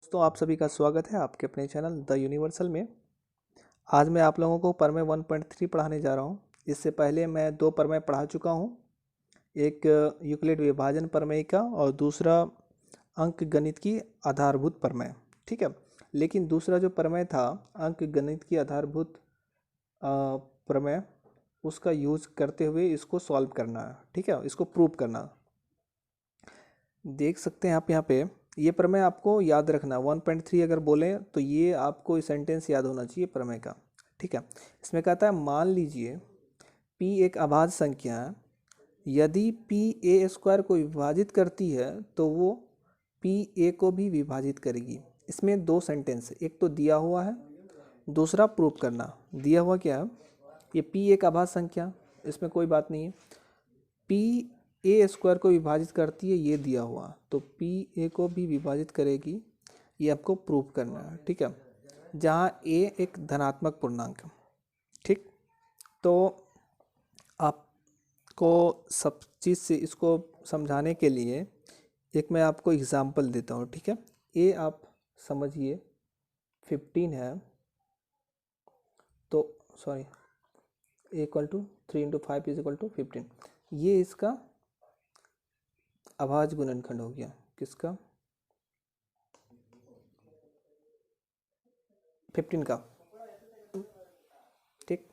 दोस्तों आप सभी का स्वागत है आपके अपने चैनल द यूनिवर्सल में। आज मैं आप लोगों को प्रमेय 1.3 पढ़ाने जा रहा हूं। इससे पहले मैं दो प्रमेय पढ़ा चुका हूं, एक यूक्लिड विभाजन प्रमेय का और दूसरा अंक गणित की आधारभूत प्रमेय। ठीक है, लेकिन दूसरा जो प्रमेय था अंक गणित की आधारभूत प्रमेय, उसका यूज करते हुए इसको सॉल्व करना है। ठीक है, इसको प्रूव करना। देख सकते हैं आप यहाँ पे, ये प्रमेय आपको याद रखना 1.3 अगर बोलें तो ये आपको सेंटेंस याद होना चाहिए प्रमेय का। ठीक है, इसमें कहता है मान लीजिए p एक अभाज्य संख्या है, यदि p a स्क्वायर को विभाजित करती है तो वो p a को भी विभाजित करेगी। इसमें दो सेंटेंस, एक तो दिया हुआ है, दूसरा प्रूफ करना। दिया हुआ क्या है, ये p एक अभाज्य संख्या, इसमें कोई बात नहीं है। p a स्क्वायर को विभाजित करती है, ये दिया हुआ, तो p a को भी विभाजित करेगी, ये आपको प्रूफ करना है। ठीक है, जहाँ a एक धनात्मक पूर्णांक है। ठीक, तो आपको सब चीज़ से इसको समझाने के लिए एक मैं आपको एग्जांपल देता हूँ। ठीक है, a आप समझिए 15 है, तो सॉरी a = 3 × 5 = 15। ये इसका अभाज्य गुणनखंड हो गया, किसका, 15 का। ठीक,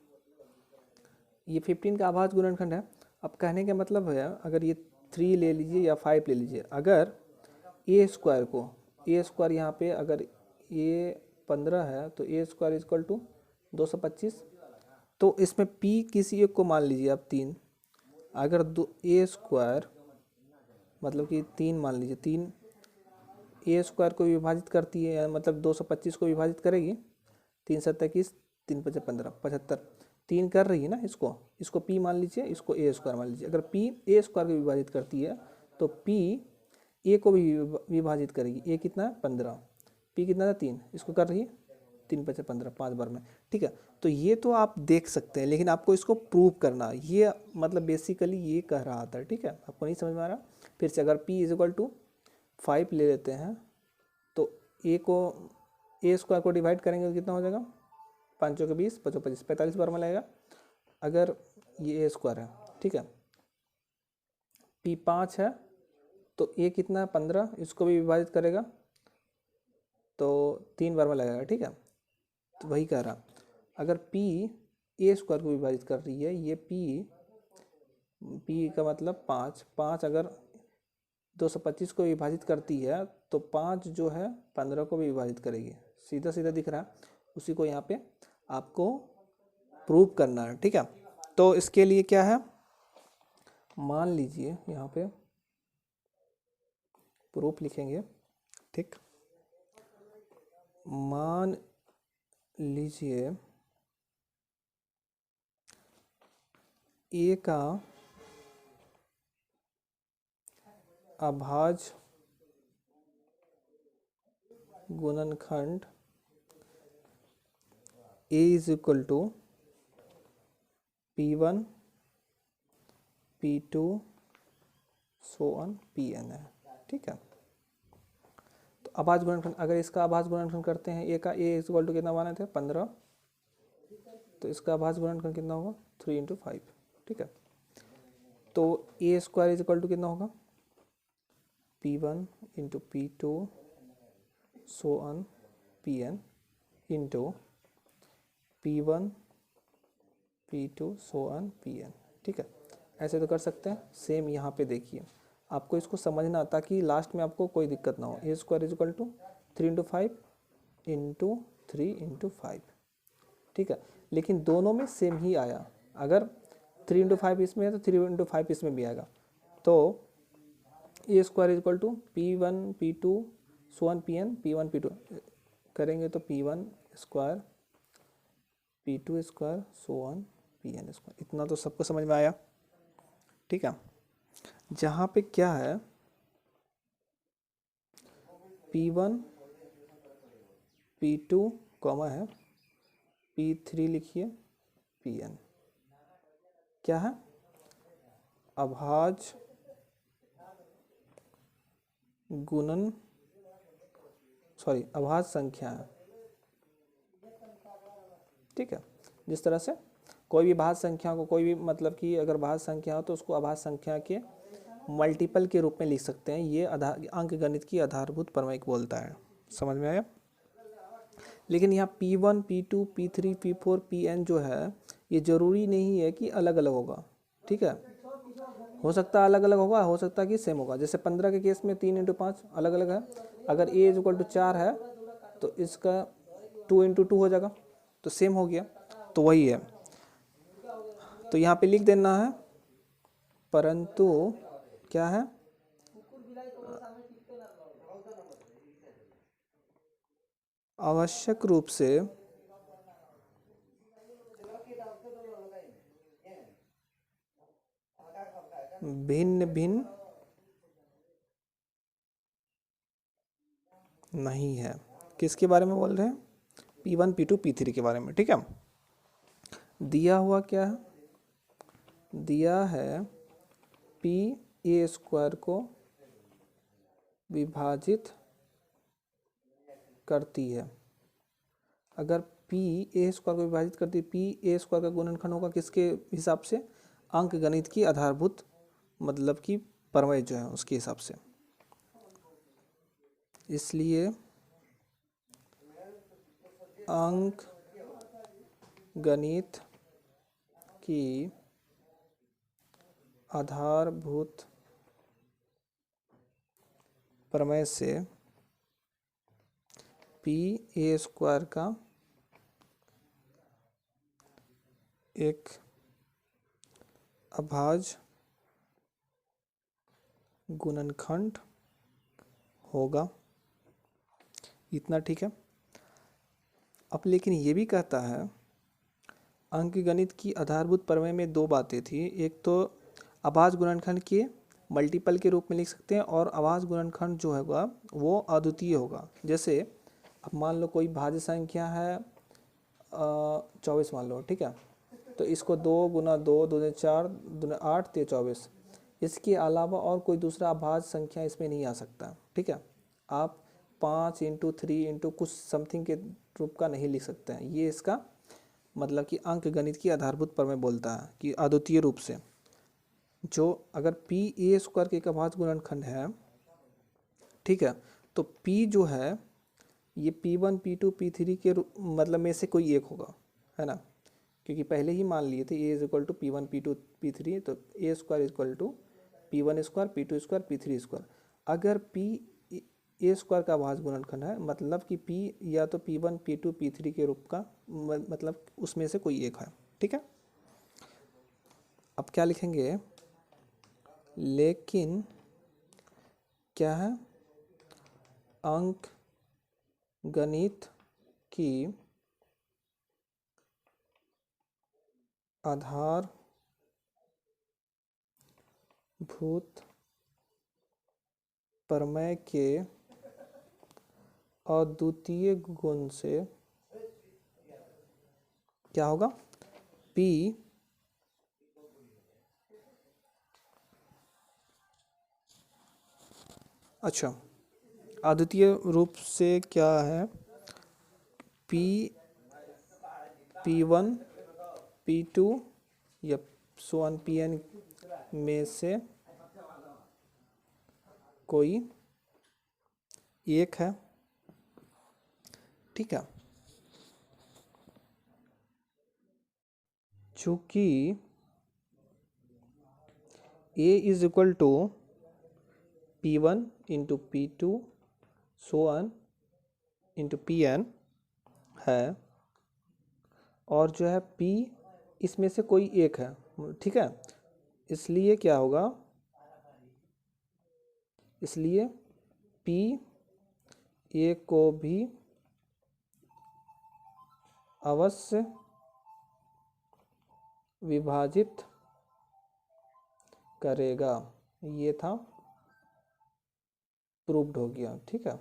ये 15 का अभाज्य गुणनखंड है। अब कहने का मतलब है, अगर ये 3 ले लीजिए या 5 ले लीजिए, अगर ए स्क्वायर को, ए स्क्वायर यहाँ पे अगर ये 15 है तो ए स्क्वायर = 225, तो इसमें पी किसी एक को मान लीजिए आप 3। अगर दो ए स्क्वायर मतलब कि 3 मान लीजिए, 3 ए स्क्वायर को विभाजित करती है, मतलब 225 को विभाजित करेगी। 3 7 21, 3 5 15, 75, 3 कर रही है ना, इसको पी मान लीजिए, इसको ए स्क्वायर मान लीजिए। अगर पी ए स्क्वायर को विभाजित करती है तो पी ए को भी विभाजित करेगी। ए कितना है, 15, पी कितना है, 3, इसको कर रही है 3 5 15, 5 बार में। ठीक है, तो ये तो आप देख सकते हैं, लेकिन आपको इसको प्रूव करना, ये मतलब बेसिकली ये कह रहा था। ठीक है, आपको नहीं समझ में आ रहा, फिर से अगर p = 5 ले लेते हैं तो ए को, ए स्क्वायर को डिवाइड करेंगे तो कितना हो जाएगा, 5 चौके 20, 5 25, 45 बार में लगेगा। अगर ये ए स्क्वायर है, ठीक है, p 5 है तो ए कितना है, 15, इसको भी विभाजित करेगा तो 3 बार में लगेगा। ठीक है, तो वही कह रहा, अगर p ए स्क्वायर को विभाजित कर रही है, ये p का मतलब 5 अगर 225 को विभाजित करती है तो 5 जो है 15 को भी विभाजित करेगी। सीधा सीधा दिख रहा है, उसी को यहाँ पे आपको प्रूव करना है। ठीक है, तो इसके लिए क्या है, मान लीजिए यहाँ पे प्रूफ लिखेंगे। ठीक, मान लीजिए ए का अभाज्य गुणनखंड a = p1 p2 pn है। ठीक है, तो अभाज्य गुणनखंड, अगर इसका अभाज्य गुणनखंड करते हैं, a का a = कितना माने थे, 15, तो इसका अभाज्य गुणनखंड कितना होगा, 3 × 5। ठीक है, तो a स्क्वायर = कितना होगा, p1 × p2 pn into p1 p2 pn। ठीक है, ऐसे तो कर सकते हैं। सेम यहाँ पे देखिए, आपको इसको समझना ताकि लास्ट में आपको कोई दिक्कत ना हो। ए स्क्वायर = 3 × 5 इंटू 3 × 5। ठीक है, लेकिन दोनों में सेम ही आया। अगर 3 × 5 इसमें है तो 3 × 5 इसमें भी आएगा। तो ए square = p1 p2 pn, p1 p2 करेंगे तो p1 square p2 square pn square. इतना तो सबको समझ में आया। ठीक है, जहाँ पे क्या है, p1 p2 कॉमा है, p3 लिखिए pn, क्या है, अभाज्य गुणन सॉरी अभाज्य संख्या है, ठीक है। जिस तरह से कोई भी भाज्य संख्या को, कोई भी मतलब कि अगर भाज्य संख्या हो तो उसको अभाज्य संख्या के मल्टीपल के रूप में लिख सकते हैं। ये अंकगणित की आधारभूत प्रमेय बोलता है। समझ में आया? लेकिन यहाँ P1, P2, P3, P4, Pn जो है ये जरूरी नहीं है कि अलग अलग होगा, ठीक है। हो सकता है अलग अलग होगा, हो सकता है कि सेम होगा। जैसे 15 के केस में 3 × 5 अलग अलग है। अगर a = 4 है तो इसका 2 × 2 हो जाएगा, तो सेम हो गया। तो वही है, तो यहाँ पे लिख देना है, परंतु क्या है, आवश्यक रूप से भिन्न भिन्न नहीं है। किसके बारे में बोल रहे हैं? P1, P2, P3 के बारे में, ठीक है। दिया हुआ क्या है? दिया है P(a²) को विभाजित करती है। अगर P(a² को विभाजित करती है, P(a² का गुणनखंड होगा किसके हिसाब से? अंकगणित की आधारभूत मतलब कि प्रमेय जो है उसके हिसाब से। इसलिए अंकगणित की आधारभूत प्रमेय से P(a² का एक अभाज्य गुणनखंड होगा। इतना ठीक है। अब लेकिन ये भी कहता है, अंकगणित की आधारभूत प्रमेय में दो बातें थी। एक तो अभाज्य गुणनखंड के मल्टीपल के रूप में लिख सकते हैं, और अभाज्य गुणनखंड जो होगा वो अद्वितीय होगा। जैसे अब मान लो कोई भाज्य संख्या है 24 मान लो, ठीक है। तो इसको 2 × 2 2 4 2 8 3 24, इसके अलावा और कोई दूसरा अभाज्य संख्या इसमें नहीं आ सकता, ठीक है। आप 5 × 3 × कुछ समथिंग के रूप का नहीं लिख सकते हैं। ये इसका मतलब कि अंकगणित की आधारभूत प्रमेय बोलता है कि अद्वितीय रूप से जो अगर P(a² के एक अभाज्य गुणनखंड है, ठीक है, तो P जो है ये P1, P2, P3 के मतलब में से कोई एक होगा, है ना। क्योंकि पहले ही मान लिए थे a = P1, P2, P3, तो a² = P1², P2², P3²। अगर P(a² का अभाज्य गुणनखंड है, मतलब कि P या तो P1, P2, P3 के रूप का मतलब उसमें से कोई एक है, ठीक है। अब क्या लिखेंगे? लेकिन क्या है? अंकगणित की आधारभूत प्रमेय के अद्वितीय गुण से क्या होगा? P अच्छा, अद्वितीय रूप से क्या है? P1, P2 या Pn में से कोई एक है, ठीक है। चूंकि a = P1 × P2 × Pn है, और जो है P इसमें से कोई एक है, ठीक है। इसलिए क्या होगा? इसलिए P(a) को भी अवश्य विभाजित करेगा। ये था, प्रूव्ड हो गया, ठीक है।